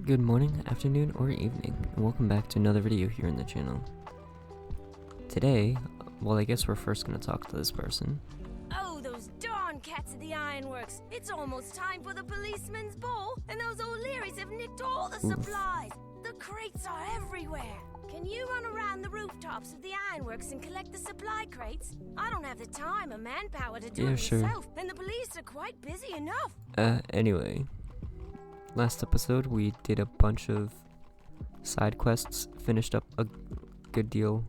Good morning, afternoon, or evening, and welcome back to another video here in the channel. Today, well, I guess we're first gonna talk to this person. Oh, those darn cats at the ironworks! It's almost time for the policeman's ball, and those O'Learys have nicked all the supplies. The crates are everywhere. Can you run around the rooftops of the ironworks and collect the supply crates? I don't have the time or manpower to do it myself, and the police are quite busy enough. Anyway. Last episode, we did a bunch of side quests, finished up a good deal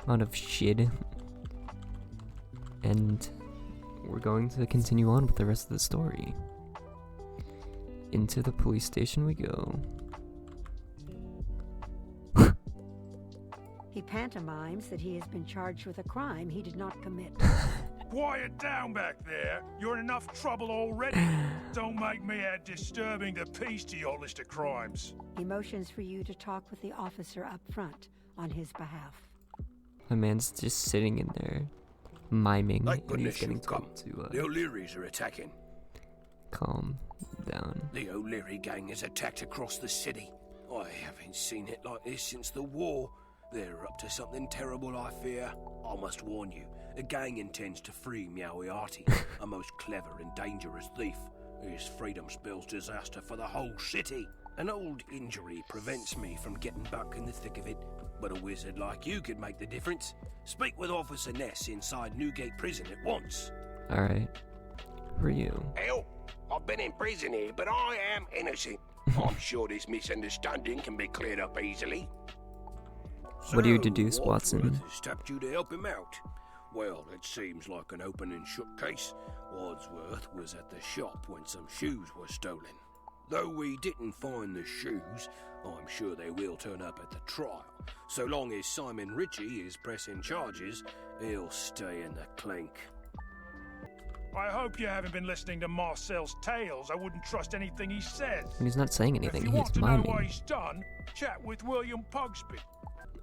amount of shit, and we're going to continue on with the rest of the story. Into the police station we go. He pantomimes that he has been charged with a crime he did not commit. Quiet down back there. You're in enough trouble already. Don't make me add disturbing the peace to your list of crimes. He motions for you to talk with the officer up front on his behalf. My man's just sitting in there, miming, Thank and he's goodness getting you've come. told to The O'Learys are attacking. calm down. The O'Leary gang has attacked across the city. I haven't seen it like this since the war. They're up to something terrible, I fear. I must warn you, the gang intends to free Meowiarty, a most clever and dangerous thief. His freedom spells disaster for the whole city. An old injury prevents me from getting back in the thick of it, but a wizard like you could make the difference. Speak with Officer Ness inside Newgate Prison at once. Alright. Who are you? Hell, I've been in prison here, but I am innocent. I'm sure this misunderstanding can be cleared up easily. What do you deduce, Watson? Wadsworth has tapped you to help him out. Well, it seems like an open and shut case. Wadsworth was at the shop when some shoes were stolen. Though we didn't find the shoes, I'm sure they will turn up at the trial. So long as Simon Ritchie is pressing charges, he'll stay in the clink. I hope you haven't been listening to Marcel's tales. I wouldn't trust anything he says. And he's not saying anything, If you he's want to know what miming. he's done, chat with William Pugsby.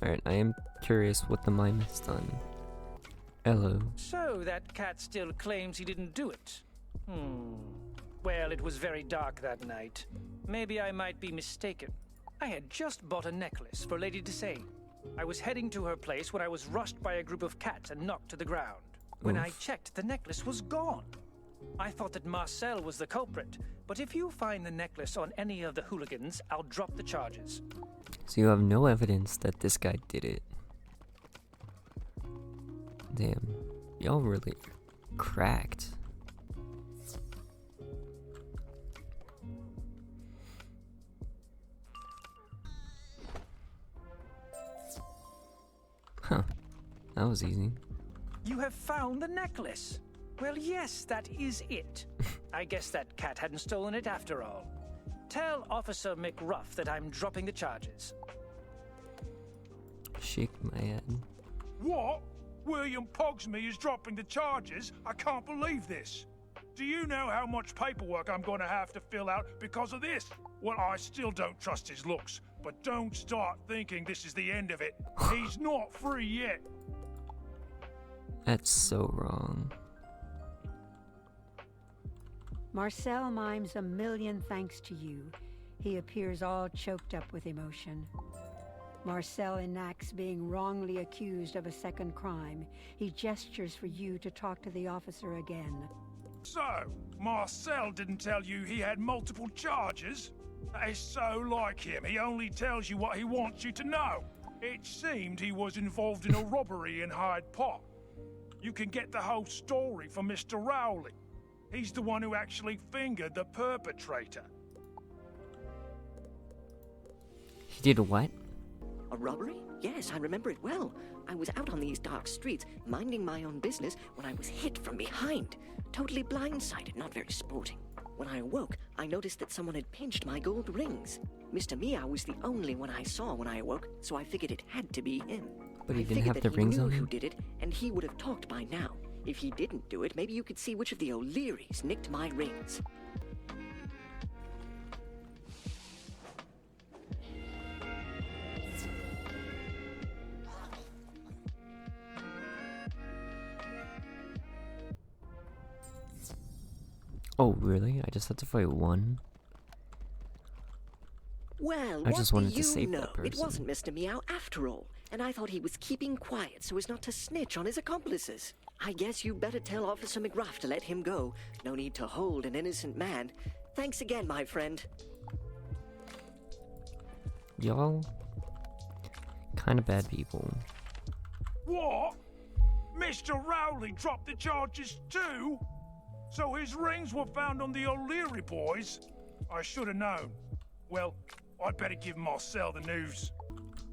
Alright, I am curious what the mime has done. Hello. So that cat still claims he didn't do it. Well, it was very dark that night. Maybe I might be mistaken. I had just bought a necklace for Lady Desane. I was heading to her place when I was rushed by a group of cats and knocked to the ground. When I checked, the necklace was gone. I thought that Marcel was the culprit, but if you find the necklace on any of the hooligans, I'll drop the charges. So you have no evidence that this guy did it. Damn. Y'all really cracked. Huh. That was easy. You have found the necklace. Well, yes, that is it. I guess that cat hadn't stolen it after all. Tell Officer McRuff that I'm dropping the charges. Shake my head. What? William Pugsby is dropping the charges? I can't believe this. Do you know how much paperwork I'm going to have to fill out because of this? Well, I still don't trust his looks, but don't start thinking this is the end of it. He's not free yet. That's so wrong. Marcel mimes a million thanks to you. He appears all choked up with emotion. Marcel enacts being wrongly accused of a second crime. He gestures for you to talk to the officer again. So, Marcel didn't tell you he had multiple charges? That is so like him. He only tells you what he wants you to know. It seemed he was involved in a robbery in Hyde Park. You can get the whole story from Mr. Rowley. He's the one who actually fingered the perpetrator. He did what? A robbery? Yes, I remember it well. I was out on these dark streets, minding my own business, when I was hit from behind. Totally blindsided, not very sporting. When I awoke, I noticed that someone had pinched my gold rings. Mr. Meow was the only one I saw when I awoke, so I figured it had to be him. But he I didn't figured have the that rings he knew on who him? did it, and he would have talked by now. If he didn't do it, maybe you could see which of the O'Learys nicked my rings. Oh, really? I just had to fight one? Well, I what just do wanted to you save know? that person. It wasn't Mr. Meow after all, and I thought he was keeping quiet so as not to snitch on his accomplices. I guess you better tell Officer McGrath to let him go. No need to hold an innocent man. Thanks again, my friend. Y'all kind of bad people. What? Mr. Rowley dropped the charges too? So his rings were found on the O'Leary boys? I should have known. Well, I'd better give Marcel the news.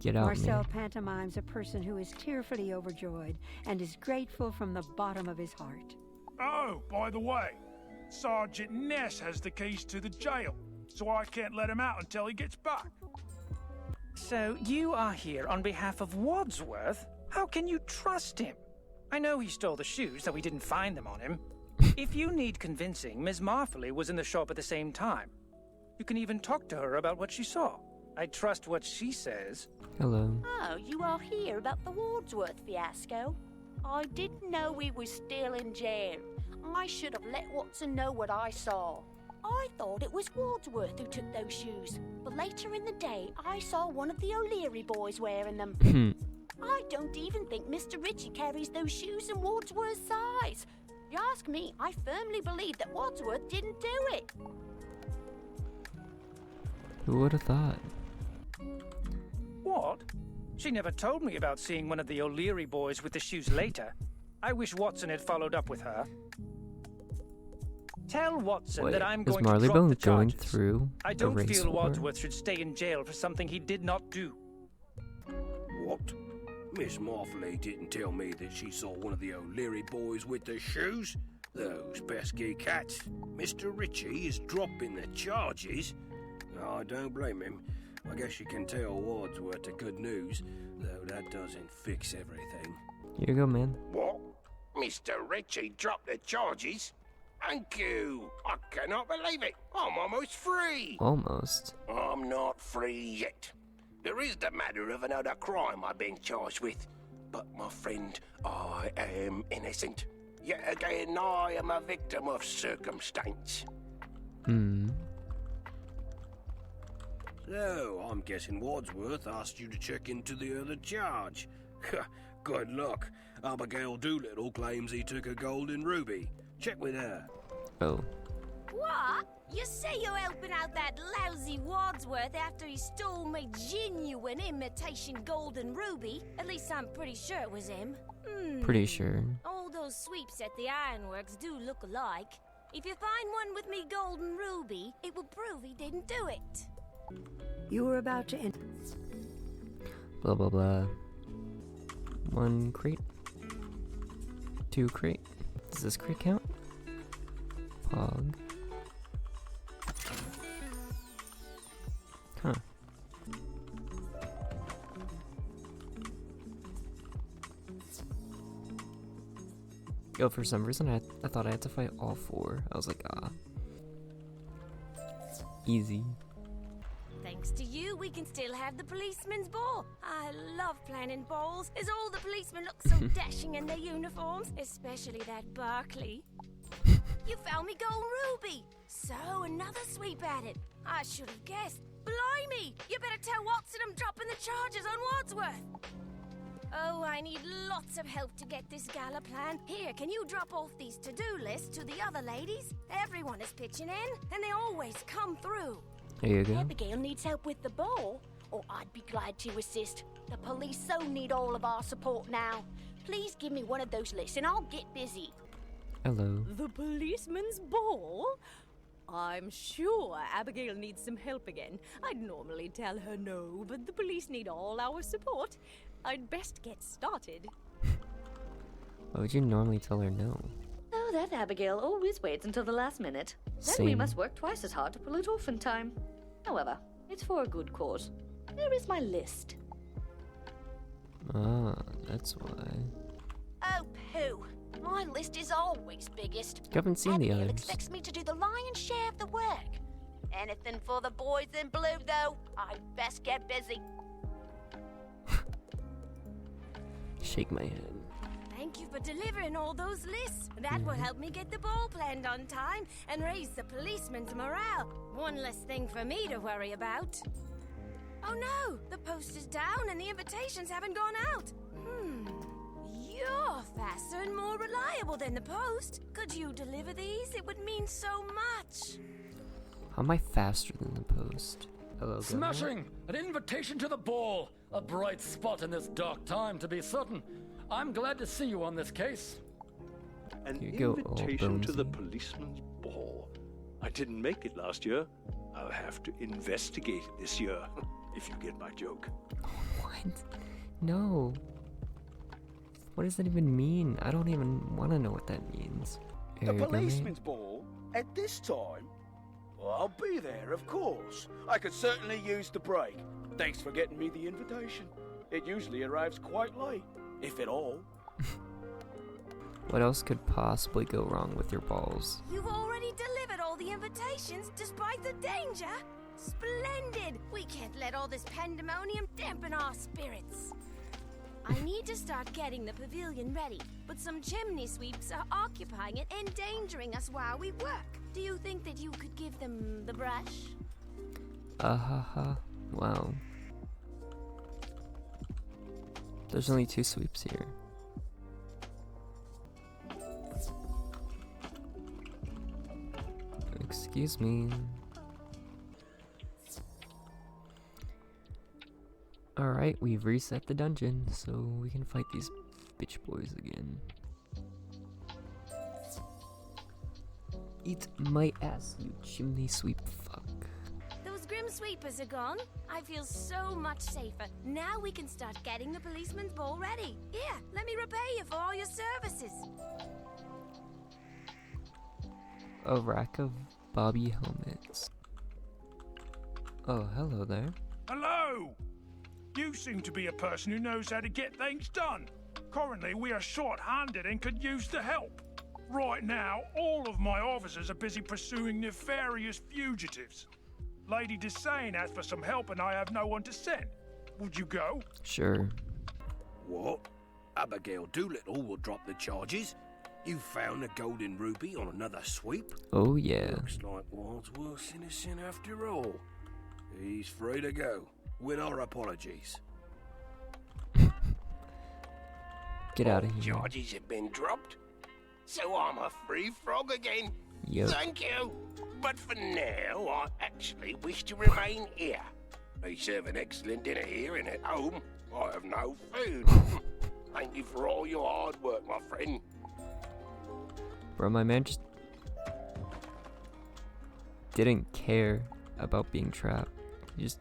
Get out, Marcel man. pantomimes a person who is tearfully overjoyed and is grateful from the bottom of his heart. Oh, by the way, Sergeant Ness has the keys to the jail, so I can't let him out until he gets back. So you are here on behalf of Wadsworth? How can you trust him? I know he stole the shoes, though we didn't find them on him. If you need convincing, Ms. Marfoley was in the shop at the same time. You can even talk to her about what she saw. I trust what she says. Hello. Oh, you are here about the Wadsworth fiasco? I didn't know he was still in jail. I should have let Watson know what I saw. I thought it was Wadsworth who took those shoes, but later in the day I saw one of the O'Leary boys wearing them. I don't even think Mr. Ritchie carries those shoes in Wadsworth's size. If you ask me, I firmly believe that Wadsworth didn't do it. Who would have thought? What? She never told me about seeing one of the O'Leary boys with the shoes later. I wish Watson had followed up with her. Tell Watson Wait, that I'm is going to drop Marleybone the going charges. through I a don't race feel war? Wadsworth should stay in jail for something he did not do. What? Miss Marfoley didn't tell me that she saw one of the O'Leary boys with the shoes? Those pesky cats. Mr. Ritchie is dropping the charges? I don't blame him. I guess you can tell Wadsworth the good news, though that doesn't fix everything. Here you go, man. What? Mr. Ritchie dropped the charges? Thank you. I cannot believe it. I'm almost free. Almost. I'm not free yet. There is the matter of another crime I've been charged with. But, my friend, I am innocent. Yet again, I am a victim of circumstance. So, I'm guessing Wadsworth asked you to check into the other charge. Good luck. Abigail Doolittle claims he took a golden ruby. Check with her. Oh. What? You say you're helping out that lousy Wadsworth after he stole my genuine imitation golden ruby? At least I'm pretty sure it was him. Pretty sure. All those sweeps at the ironworks do look alike. If you find one with me golden ruby, it will prove he didn't do it. You were about to enter. Blah blah blah. 1 crate. 2 crate. Does this crate count? Pog. Huh. Yo, for some reason I thought I had to fight all 4. I was like, ah. Easy. Thanks to you, we can still have the policeman's ball. I love planning balls, as all the policemen look so dashing in their uniforms, especially that Barkley. You found me gold ruby. So, another sweep at it. I should have guessed. Blimey! You better tell Watson I'm dropping the charges on Wadsworth. Oh, I need lots of help to get this gala plan. Here, can you drop off these to-do lists to the other ladies? Everyone is pitching in, and they always come through. There you go. Abigail needs help with the ball, or I'd be glad to assist. The police so need all of our support now. Please give me one of those lists and I'll get busy. Hello. The policeman's ball? I'm sure Abigail needs some help again. I'd normally tell her no, but the police need all our support. I'd best get started. Why would you normally tell her no? Oh, that Abigail always waits until the last minute. Then we Same. must work twice as hard to pull it off in time. However, it's for a good cause. There is my list. Ah, that's why. Oh, pooh. My list is always biggest. You haven't seen the Abigail others. expects me to do the lion's share of the work. Anything for the boys in blue, though. I'd best get busy. Shake my head. Thank you for delivering all those lists. That will help me get the ball planned on time and raise the policeman's morale. One less thing for me to worry about. Oh no! The post is down and the invitations haven't gone out. You're faster and more reliable than the post. Could you deliver these? It would mean so much. How am I faster than the post? Hello, Governor. Smashing! An invitation to the ball! A bright spot in this dark time, to be certain. I'm glad to see you on this case. An Here you go, invitation to the Bonesy. policeman's ball. I didn't make it last year. I'll have to investigate it this year, if you get my joke. What? No. What does that even mean? I don't even want to know what that means. The Here you go, mate. policeman's ball? At this time? Well, I'll be there, of course. I could certainly use the break. Thanks for getting me the invitation. It usually arrives quite late, if at all. What else could possibly go wrong with your balls? You've already delivered all the invitations despite the danger. Splendid! We can't let all this pandemonium dampen our spirits. I need to start getting the pavilion ready, but some chimney sweeps are occupying it, endangering us while we work. Do you think that you could give them the brush? Wow. There's only 2 sweeps here. Excuse me. Alright, we've reset the dungeon, so we can fight these bitch boys again. Eat my ass, you chimney sweep fuck. Those grim sweepers are gone. I feel so much safer. Now we can start getting the policeman's ball ready. Here, let me repay you for all your services. A rack of Bobby helmets. Oh, hello there. Hello! You seem to be a person who knows how to get things done. Currently, we are short-handed and could use the help. Right now, all of my officers are busy pursuing nefarious fugitives. Lady Desane asked for some help and I have no one to send. Would you go? Sure. What? Abigail Doolittle will drop the charges. You found a golden ruby on another sweep? Oh yeah. Looks like Wadsworth's innocent after all. He's free to go, with our apologies. Get out of here. Charges have been dropped, so I'm a free frog again. Yep. Thank you. But for now, I actually wish to remain here. They serve an excellent dinner here, and at home, I have no food. Thank you for all your hard work, my friend. Bro, my man just didn't care about being trapped. He just...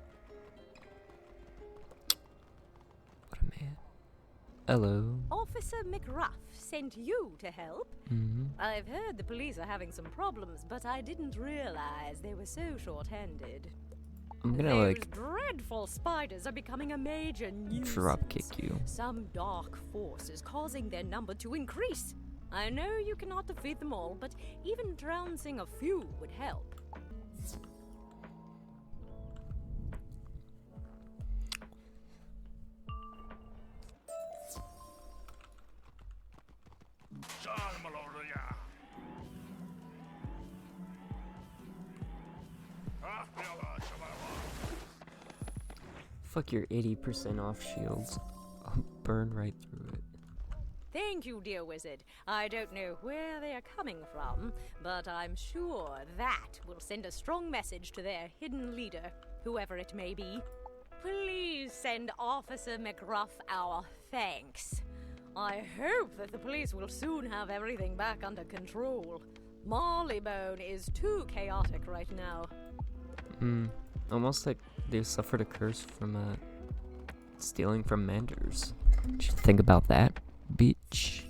What a man. Hello. Officer McRuff sent you to help? Mm-hmm. I've heard the police are having some problems, but I didn't realize they were so short-handed. I'm gonna, Those like, dreadful spiders are becoming a major nuisance. drop kick you. Some dark force is causing their number to increase. I know you cannot defeat them all, but even trouncing a few would help. Fuck your 80% off shields. I'll burn right through it. Thank you, dear wizard. I don't know where they are coming from, but I'm sure that will send a strong message to their hidden leader, whoever it may be. Please send Officer McRuff our thanks. I hope that the police will soon have everything back under control. Marleybone is too chaotic right now. Almost like they suffered a curse from stealing from Manders. Did you think about that, bitch?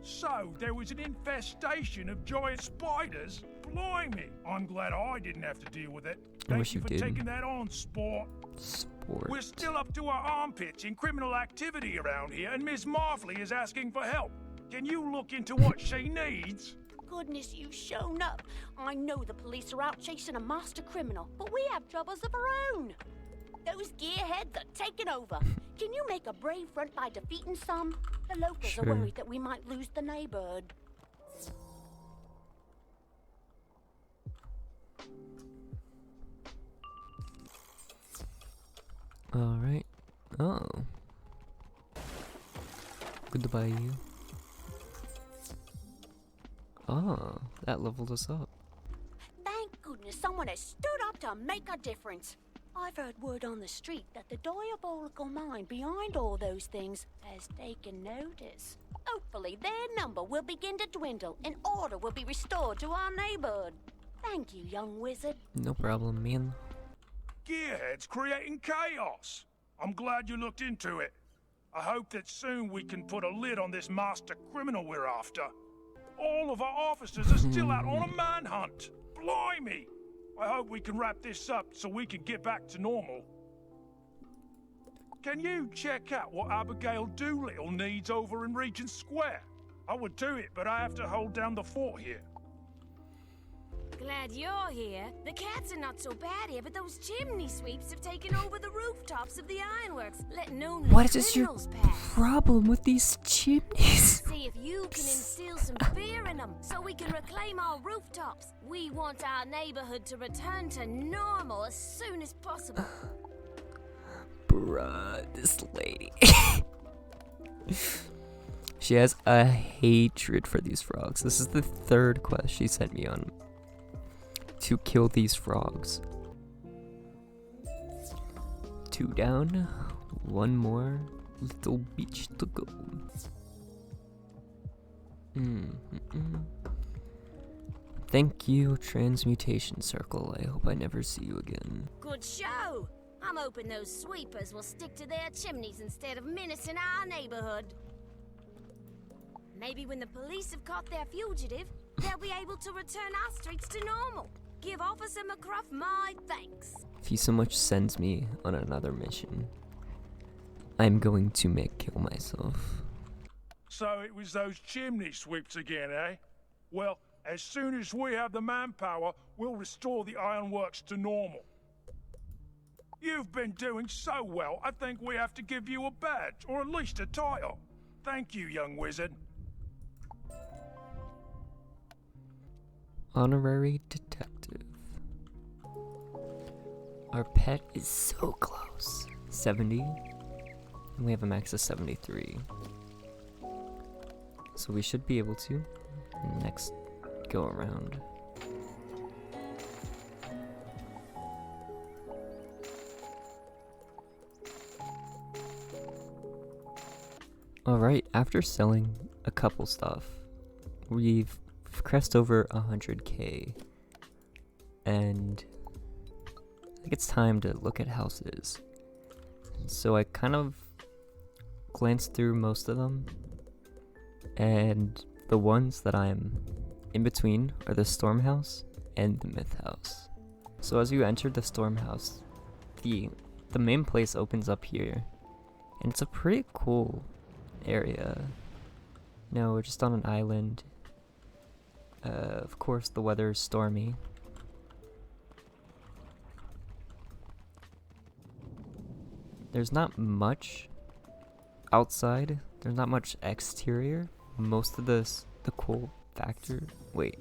So, there was an infestation of giant spiders? Blimey! I'm glad I didn't have to deal with it. I wish Thank you for you did. taking that on, sport. Sport. We're still up to our armpits in criminal activity around here, and Miss Marfley is asking for help. Can you look into what she needs? Goodness, you've shown up. I know the police are out chasing a master criminal, but we have troubles of our own. Those gearheads are taking over. Can you make a brave front by defeating some? The locals Sure. are worried that we might lose the neighborhood. Alright. Oh. Goodbye, you. Oh, that leveled us up. Thank goodness someone has stood up to make a difference. I've heard word on the street that the diabolical mind behind all those things has taken notice. Hopefully their number will begin to dwindle and order will be restored to our neighborhood. Thank you, young wizard. No problem, man. Gearhead's creating chaos. I'm glad you looked into it. I hope that soon we can put a lid on this master criminal we're after. All of our officers are still out on a manhunt. Blimey! I hope we can wrap this up so we can get back to normal. Can you check out what Abigail Doolittle needs over in Regent Square? I would do it, but I have to hold down the fort here. Glad you're here. The cats are not so bad here, but those chimney sweeps have taken over the rooftops of the ironworks, letting only What is your criminals pass. problem with these chimneys? See if you can instill some fear in them, so we can reclaim our rooftops. We want our neighborhood to return to normal as soon as possible. Bruh, this lady. She has a hatred for these frogs. This is the third quest she sent me on. To kill these frogs. 2 down, 1 more little beach to go. Thank you, Transmutation Circle. I hope I never see you again. Good show! I'm hoping those sweepers will stick to their chimneys instead of menacing our neighborhood. Maybe when the police have caught their fugitive, they'll be able to return our streets to normal. Give Officer McCruff my thanks. If he so much sends me on another mission, I'm going to kill myself. So it was those chimney sweeps again, eh? Well, as soon as we have the manpower, we'll restore the ironworks to normal. You've been doing so well, I think we have to give you a badge, or at least a title. Thank you, young wizard. Honorary detective. Our pet is so close. 70. And we have a max of 73. So we should be able to next go around. Alright, after selling a couple stuff, we've crest over 100k, and I think it's time to look at houses. So I kind of glanced through most of them, and the ones that I'm in between are the Storm House and the Myth House. So as you enter the Storm House, the main place opens up here, and it's a pretty cool area. No, we're just on an island. Of course, the weather is stormy. There's not much outside. There's not much exterior. Most of the cool factor. Wait.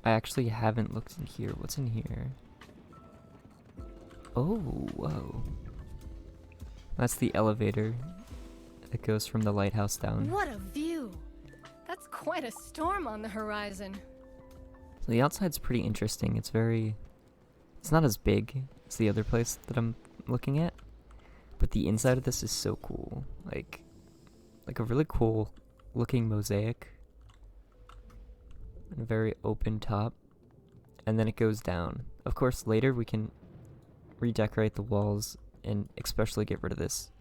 I actually haven't looked in here. What's in here? Oh, whoa. That's the elevator that goes from the lighthouse down. What a view! That's quite a storm on the horizon. So the outside's pretty interesting. It's not as big as the other place that I'm looking at, but the inside of this is so cool. Like a really cool looking mosaic. And a very open top. And then it goes down. Of course, later we can redecorate the walls and especially get rid of this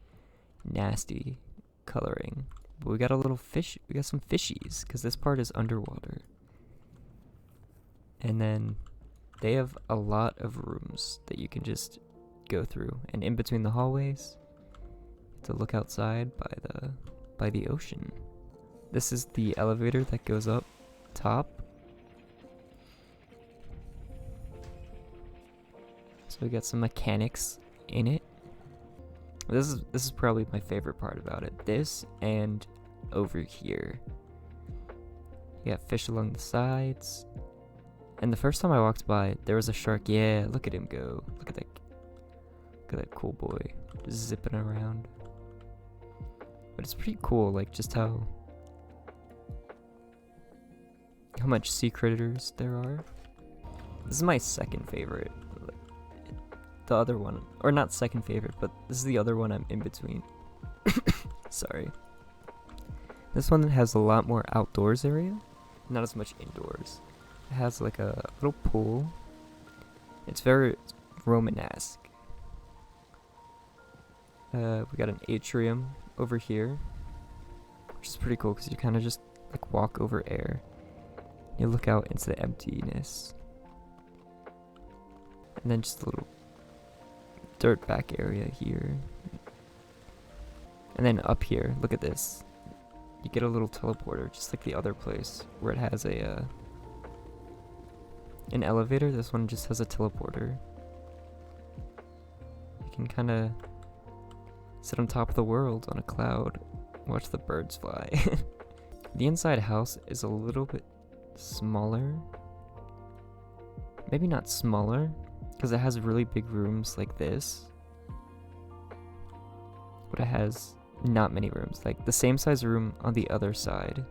nasty coloring. But we got a little fish, we got some fishies, because this part is underwater. And then they have a lot of rooms that you can just go through. And in between the hallways, to look outside by the ocean. This is the elevator that goes up top. So we got some mechanics in it. This is probably my favorite part about it. This and over here. You got fish along the sides. And the first time I walked by, there was a shark. Yeah, look at him go. Look at that. Look at that cool boy just zipping around. But it's pretty cool, like just how much sea critters there are. This is my second favorite. The other one, or not second favorite, but this is the other one I'm in between. Sorry. This one has a lot more outdoors area, not as much indoors. It has like a little pool. It's very Romanesque. We got an atrium over here, which is pretty cool because you kind of just like walk over air. You look out into the emptiness. And then just a little dirt back area here. And then up here, look at this. You get a little teleporter, just like the other place, where it has a an elevator. This one just has a teleporter. You can kind of sit on top of the world on a cloud, watch the birds fly. The inside house is a little bit smaller. Maybe not smaller, because it has really big rooms like this. But it has not many rooms, like the same size room on the other side.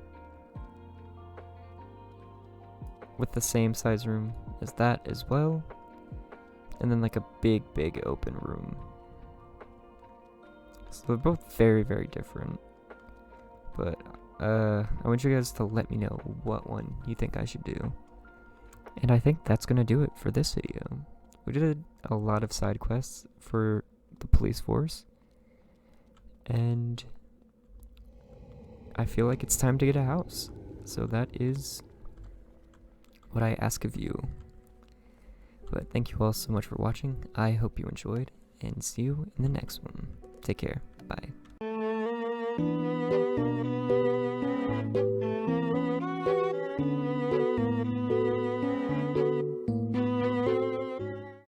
With the same size room as that as well. And then like a big open room. So they're both very, very different. But I want you guys to let me know what one you think I should do. And I think that's gonna do it for this video. We did a lot of side quests for the police force. And I feel like it's time to get a house. So that is what I ask of you. But thank you all so much for watching. I hope you enjoyed, and see you in the next one. Take care. Bye.